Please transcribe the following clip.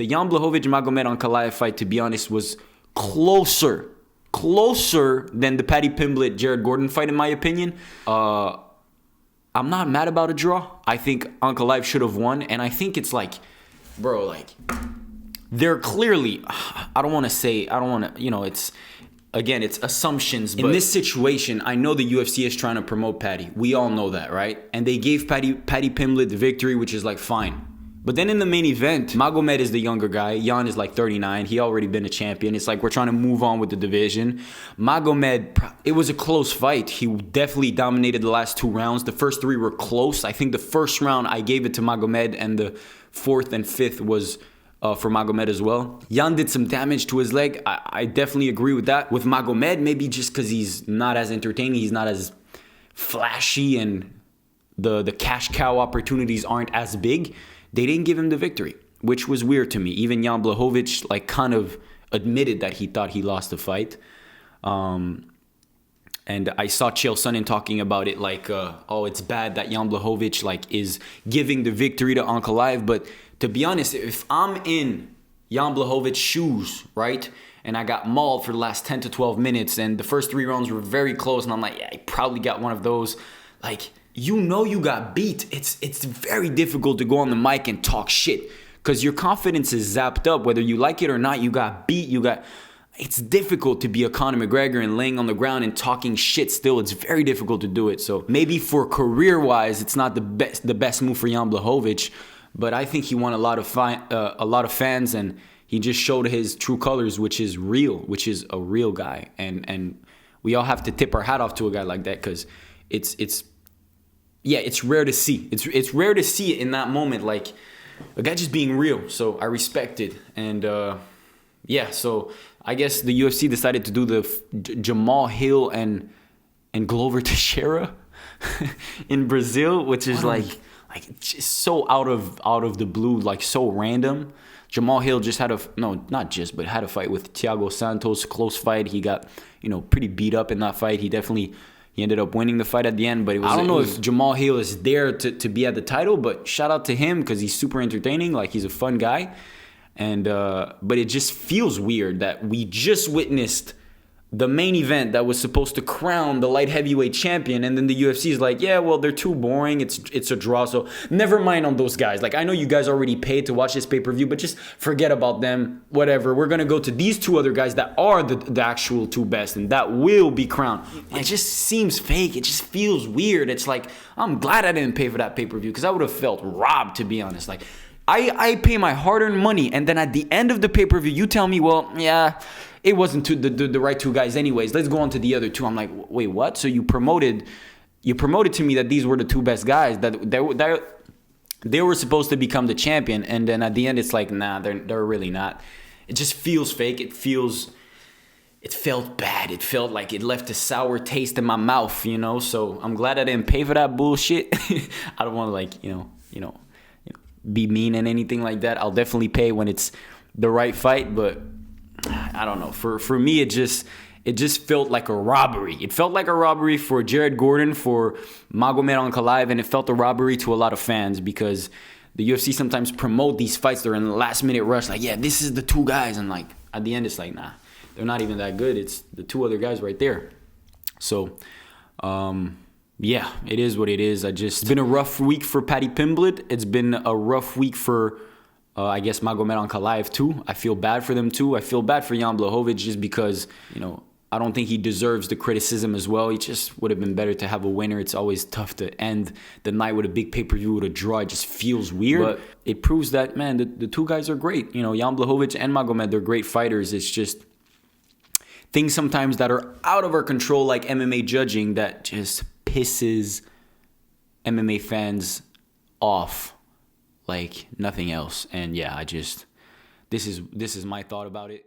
the Jan Blachowicz Magomed Ankalaev fight, to be honest, was closer than the Paddy Pimblett Jared Gordon fight, in my opinion. I'm not mad about a draw. I think Ankalaev should have won, and I think it's like, bro, like, they're clearly, it's, again, it's assumptions. But in this situation, I know the UFC is trying to promote Paddy. We all know that, right? And they gave Paddy Pimblett the victory, which is like, fine. But then in the main event, Magomed is the younger guy. Jan is like 39. He already been a champion. It's like we're trying to move on with the division. Magomed, it was a close fight. He definitely dominated the last 2 rounds. The first 3 were close. I think the first round I gave it to Magomed, and the 4th and 5th was for Magomed as well. Jan did some damage to his leg. I definitely agree with that. With Magomed, maybe just because he's not as entertaining, he's not as flashy, and the cash cow opportunities aren't as big. They didn't give him the victory, which was weird to me. Even Jan Blachowicz like kind of admitted that he thought he lost the fight. And I saw Chael Sonnen talking about it like, it's bad that Jan Blachowicz like is giving the victory to Ankalaev. But to be honest, if I'm in Jan Blachowicz's shoes, right, and I got mauled for the last 10 to 12 minutes, and the first 3 rounds were very close, and I'm like, yeah, I probably got one of those, like, you got beat. It's very difficult to go on the mic and talk shit because your confidence is zapped up. Whether you like it or not, you got beat. It's difficult to be a Conor McGregor and laying on the ground and talking shit still. It's very difficult to do it. So maybe for career-wise, it's not the best move for Jan Blachowicz, but I think he won a lot of fans, and he just showed his true colors, which is a real guy. And we all have to tip our hat off to a guy like that because it's rare to see. It's rare to see it in that moment, like a guy just being real. So I respect it. And so I guess the UFC decided to do the Jamal Hill and Glover Teixeira in Brazil, which is like just so out of the blue, like so random. Jamal Hill just had had a fight with Thiago Santos, close fight. He got, pretty beat up in that fight. He ended up winning the fight at the end, but I don't know if Jamal Hill is there to be at the title, but shout out to him because he's super entertaining. Like, he's a fun guy. And but it just feels weird that we just witnessed the main event that was supposed to crown the light heavyweight champion, and then the UFC is like, yeah, well, they're too boring. It's a draw, so never mind on those guys. Like, I know you guys already paid to watch this pay-per-view, but just forget about them. Whatever. We're gonna go to these 2 other guys that are the actual 2 best, and that will be crowned. It just seems fake. It just feels weird. It's like, I'm glad I didn't pay for that pay-per-view because I would have felt robbed, to be honest. Like, I pay my hard-earned money, and then at the end of the pay-per-view, you tell me, well, yeah, it wasn't the right 2 guys anyways. Let's go on to the other 2. I'm like, wait, what? So you promoted to me that these were the 2 best guys, that they were supposed to become the champion, and then at the end it's like, nah, they're really not. It just feels fake. It felt bad. It felt like it left a sour taste in my mouth, So I'm glad I didn't pay for that bullshit. I don't want to be mean and anything like that. I'll definitely pay when it's the right fight, but I don't know. For me, it just felt like a robbery. It felt like a robbery for Jared Gordon, for Magomed Ankalaev, and it felt a robbery to a lot of fans because the UFC sometimes promote these fights. They're in the last minute rush, like, yeah, this is the 2 guys, and like at the end it's like, nah, they're not even that good. It's the 2 other guys right there. So it is what it is. It's been a rough week for Paddy Pimblett. It's been a rough week for I guess Magomed Ankalaev too. I feel bad for them too. I feel bad for Jan Blachowicz just because, I don't think he deserves the criticism as well. He just would have been better to have a winner. It's always tough to end the night with a big pay-per-view with a draw. It just feels weird. But it proves that, man, the 2 guys are great. Jan Blachowicz and Magomed, they're great fighters. It's just things sometimes that are out of our control, like MMA judging, that just pisses MMA fans off like nothing else. And yeah, this is my thought about it.